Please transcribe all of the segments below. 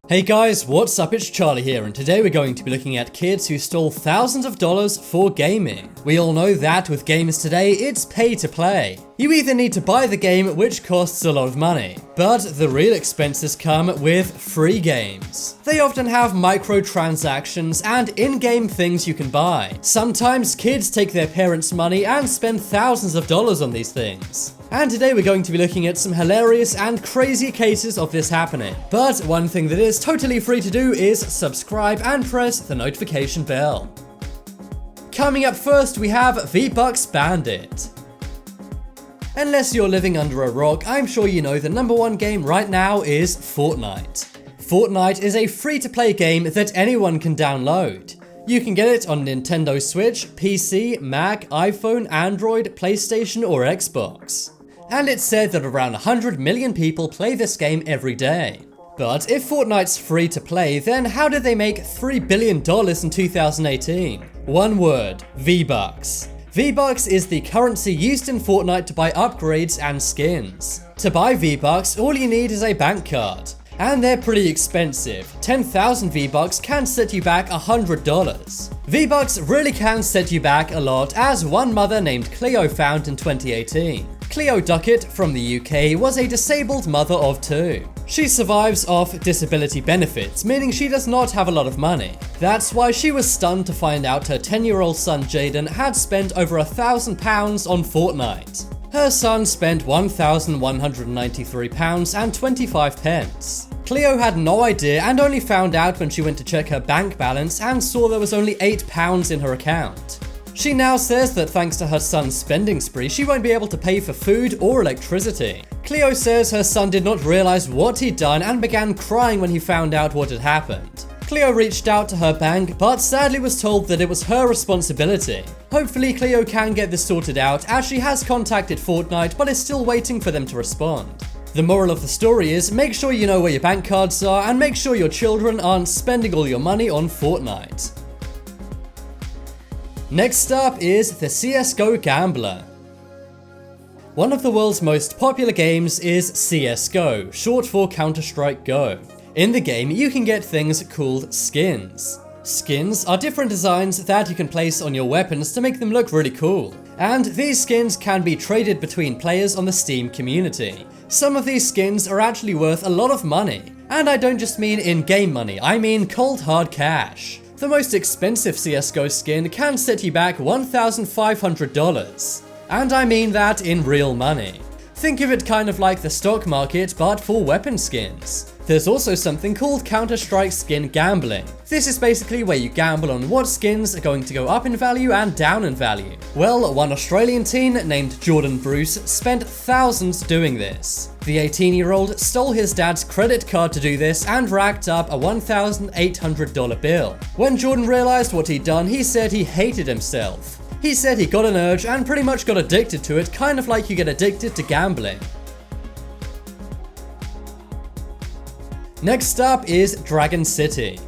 Hey guys, what's up? It's Charlie here, and today we're going to be looking at kids who stole thousands of dollars for gaming. We all know that with gamers today, it's pay to play. You either need to buy the game, which costs a lot of money, but the real expenses come with free games. They often have microtransactions and in-game things you can buy. Sometimes kids take their parents' money and spend thousands of dollars on these things. And today we're going to be looking at some hilarious and crazy cases of this happening. But one thing that is totally free to do is subscribe and press the notification bell. Coming up first, we have V-Bucks Bandit. Unless you're living under a rock, I'm sure you know the #1 game right now is Fortnite. Fortnite is a free-to-play game that anyone can download. You can get it on Nintendo Switch, PC, Mac, iPhone, Android, PlayStation, or Xbox. And it's said that around 100 million people play this game every day. But if Fortnite's free to play, then how did they make $3 billion in 2018? One word: V-Bucks. V-Bucks is the currency used in Fortnite to buy upgrades and skins. To buy V-Bucks, all you need is a bank card. And they're pretty expensive. 10,000 V-Bucks can set you back $100. V-Bucks really can set you back a lot, as one mother named Cleo found in 2018. Cleo Duckett from the UK was a disabled mother of 2. She survives off disability benefits, meaning she does not have a lot of money. That's why she was stunned to find out her 10-year-old son Jaden had spent over £1,000 on Fortnite. Her son spent £1,193.25. Cleo had no idea and only found out when she went to check her bank balance and saw there was only £8 in her account. She now says that thanks to her son's spending spree, she won't be able to pay for food or electricity. Cleo says her son did not realize what he'd done and began crying when he found out what had happened. Cleo reached out to her bank, but sadly was told that it was her responsibility. Hopefully Cleo can get this sorted out, as she has contacted Fortnite but is still waiting for them to respond. The moral of the story is, make sure you know where your bank cards are and make sure your children aren't spending all your money on Fortnite. Next up is the CSGO Gambler. One of the world's most popular games is CSGO, short for Counter-Strike Go. In the game, you can get things called skins. Skins are different designs that you can place on your weapons to make them look really cool. And these skins can be traded between players on the Steam community. Some of these skins are actually worth a lot of money. And I don't just mean in-game money, I mean cold hard cash. The most expensive CSGO skin can set you back $1,500. And I mean that in real money. Think of it kind of like the stock market, but for weapon skins. There's also something called Counter-Strike skin gambling. This is basically where you gamble on what skins are going to go up in value and down in value. Well, one Australian teen named Jordan Bruce spent thousands doing this. The 18-year-old stole his dad's credit card to do this and racked up a $1,800 bill. When Jordan realized what he'd done, he said he hated himself. He said he got an urge and pretty much got addicted to it, kind of like you get addicted to gambling. Next up is Dragon City.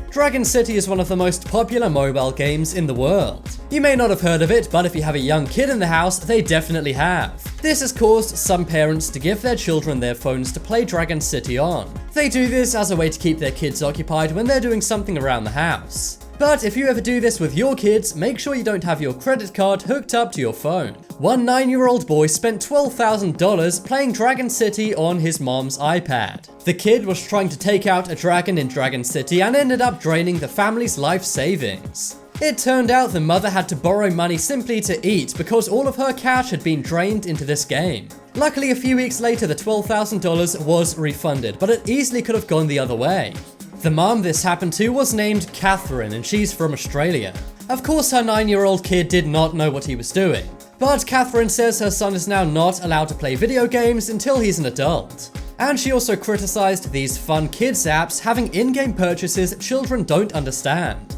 Dragon City is one of the most popular mobile games in the world. You may not have heard of it, but if you have a young kid in the house, they definitely have. This has caused some parents to give their children their phones to play Dragon City on. They do this as a way to keep their kids occupied when they're doing something around the house. But if you ever do this with your kids, make sure you don't have your credit card hooked up to your phone. One 9-year-old boy spent $12,000 playing Dragon City on his mom's iPad. The kid was trying to take out a dragon in Dragon City and ended up draining the family's life savings. It turned out the mother had to borrow money simply to eat because all of her cash had been drained into this game. Luckily, a few weeks later, the $12,000 was refunded, but it easily could have gone the other way. The mom this happened to was named Catherine, and she's from Australia. Of course, her 9-year-old kid did not know what he was doing. But Catherine says her son is now not allowed to play video games until he's an adult. And she also criticized these fun kids apps having in-game purchases children don't understand.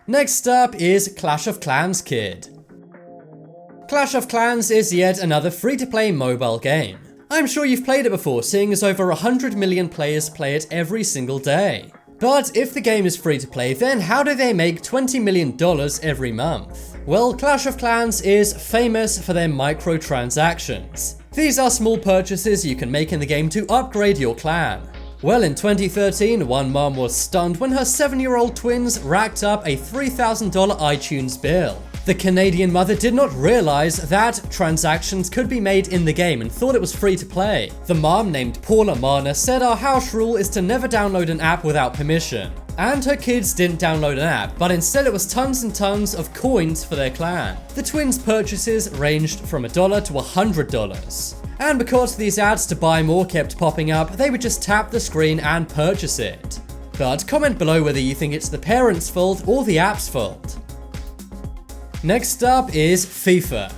Next up is Clash of Clans Kid. Clash of Clans is yet another free-to-play mobile game. I'm sure you've played it before, seeing as over 100 million players play it every single day. But if the game is free to play, then how do they make $20 million every month? Well, Clash of Clans is famous for their microtransactions. These are small purchases you can make in the game to upgrade your clan. Well, in 2013, one mom was stunned when her 7-year-old twins racked up a $3,000 iTunes bill. The Canadian mother did not realize that transactions could be made in the game and thought it was free to play. The mom, named Paula Marner, said our house rule is to never download an app without permission. And her kids didn't download an app, but instead it was tons and tons of coins for their clan. The twins' purchases ranged from $1 to $100. And because these ads to buy more kept popping up, they would just tap the screen and purchase it. But comment below whether you think it's the parents' fault or the app's fault. Next up is FIFA.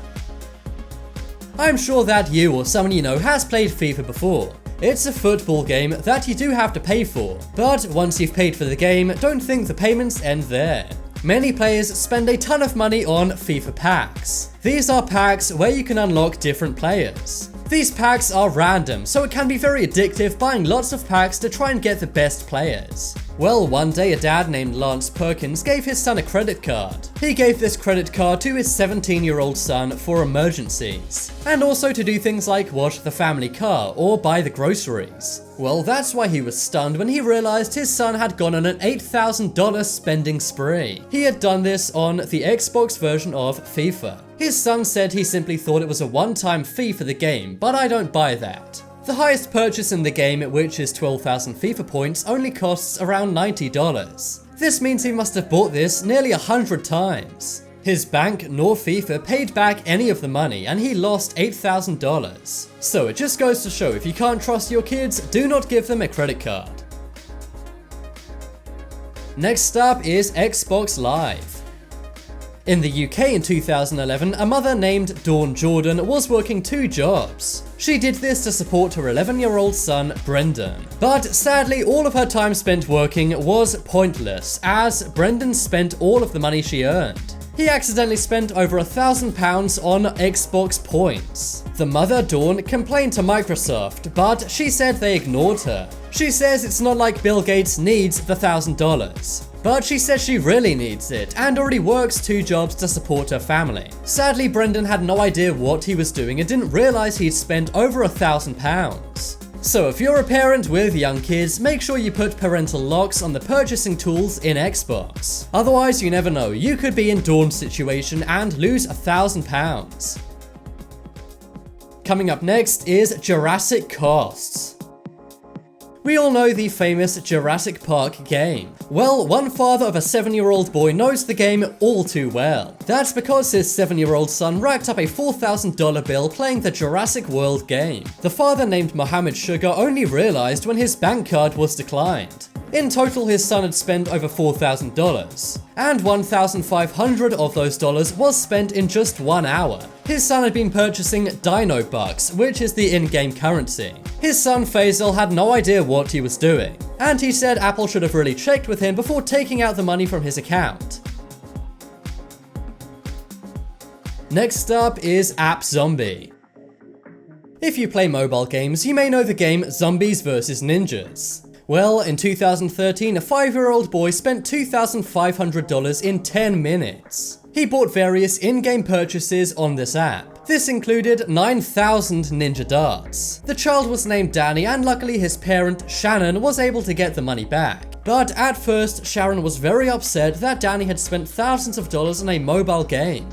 I'm sure that you or someone you know has played FIFA before. It's a football game that you do have to pay for, but once you've paid for the game, don't think the payments end there. Many players spend a ton of money on FIFA packs. These are packs where you can unlock different players. These packs are random, so it can be very addictive buying lots of packs to try and get the best players. Well, one day a dad named Lance Perkins gave his son a credit card. He gave this credit card to his 17-year-old son for emergencies, and also to do things like wash the family car or buy the groceries. Well, that's why he was stunned when he realized his son had gone on an $8,000 spending spree. He had done this on the Xbox version of FIFA. His son said he simply thought it was a one-time fee for the game, but I don't buy that. The highest purchase in the game, which is 12,000 FIFA points, only costs around $90. This means he must have bought this nearly 100 times. His bank nor FIFA paid back any of the money and he lost $8,000. So it just goes to show, if you can't trust your kids, do not give them a credit card. Next up is Xbox Live. In the UK in 2011, a mother named Dawn Jordan was working 2 jobs. She did this to support her 11-year-old son, Brendan. But sadly, all of her time spent working was pointless, as Brendan spent all of the money she earned. He accidentally spent over £1,000 on Xbox points. The mother, Dawn, complained to Microsoft, but she said they ignored her. She says it's not like Bill Gates needs the $1,000. But she says she really needs it, and already works 2 jobs to support her family. Sadly, Brendan had no idea what he was doing and didn't realize he'd spent over £1,000. So if you're a parent with young kids, make sure you put parental locks on the purchasing tools in Xbox. Otherwise, you never know, you could be in Dawn's situation and lose £1,000. Coming up next is Jurassic Costs. We all know the famous Jurassic Park game. Well, one father of a 7-year-old boy knows the game all too well. That's because his 7-year-old son racked up a $4,000 bill playing the Jurassic World game. The father, named Mohammed Sugar, only realized when his bank card was declined. In total, his son had spent over $4,000, and $1,500 of those dollars was spent in just 1 hour. His son had been purchasing Dino Bucks, which is the in-game currency. His son Faisal had no idea what he was doing, and he said Apple should have really checked with him before taking out the money from his account. Next up is App Zombie. If you play mobile games, you may know the game Zombies vs Ninjas. Well, in 2013, a 5-year-old boy spent $2,500 in 10 minutes. He bought various in-game purchases on this app. This included 9,000 ninja darts. The child was named Danny, and luckily his parent, Shannon, was able to get the money back. But at first, Sharon was very upset that Danny had spent thousands of dollars on a mobile game.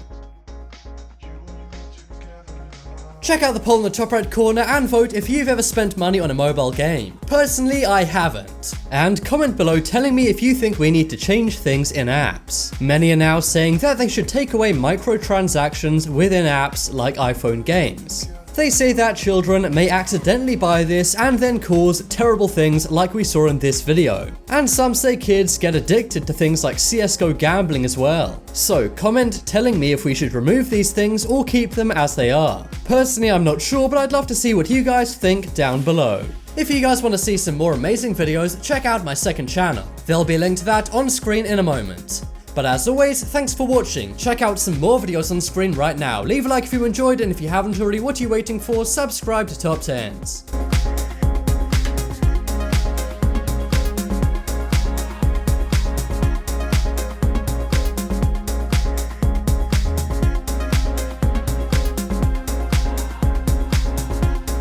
Check out the poll in the top right corner and vote if you've ever spent money on a mobile game. Personally, I haven't. And comment below telling me if you think we need to change things in apps. Many are now saying that they should take away microtransactions within apps like iPhone games. They say that children may accidentally buy this and then cause terrible things like we saw in this video. And some say kids get addicted to things like CSGO gambling as well. So comment telling me if we should remove these things or keep them as they are. Personally, I'm not sure, but I'd love to see what you guys think down below. If you guys want to see some more amazing videos, check out my second channel. There'll be a link to that on screen in a moment. But as always, thanks for watching. Check out some more videos on screen right now. Leave a like if you enjoyed, and if you haven't already, what are you waiting for? Subscribe to Top 10s.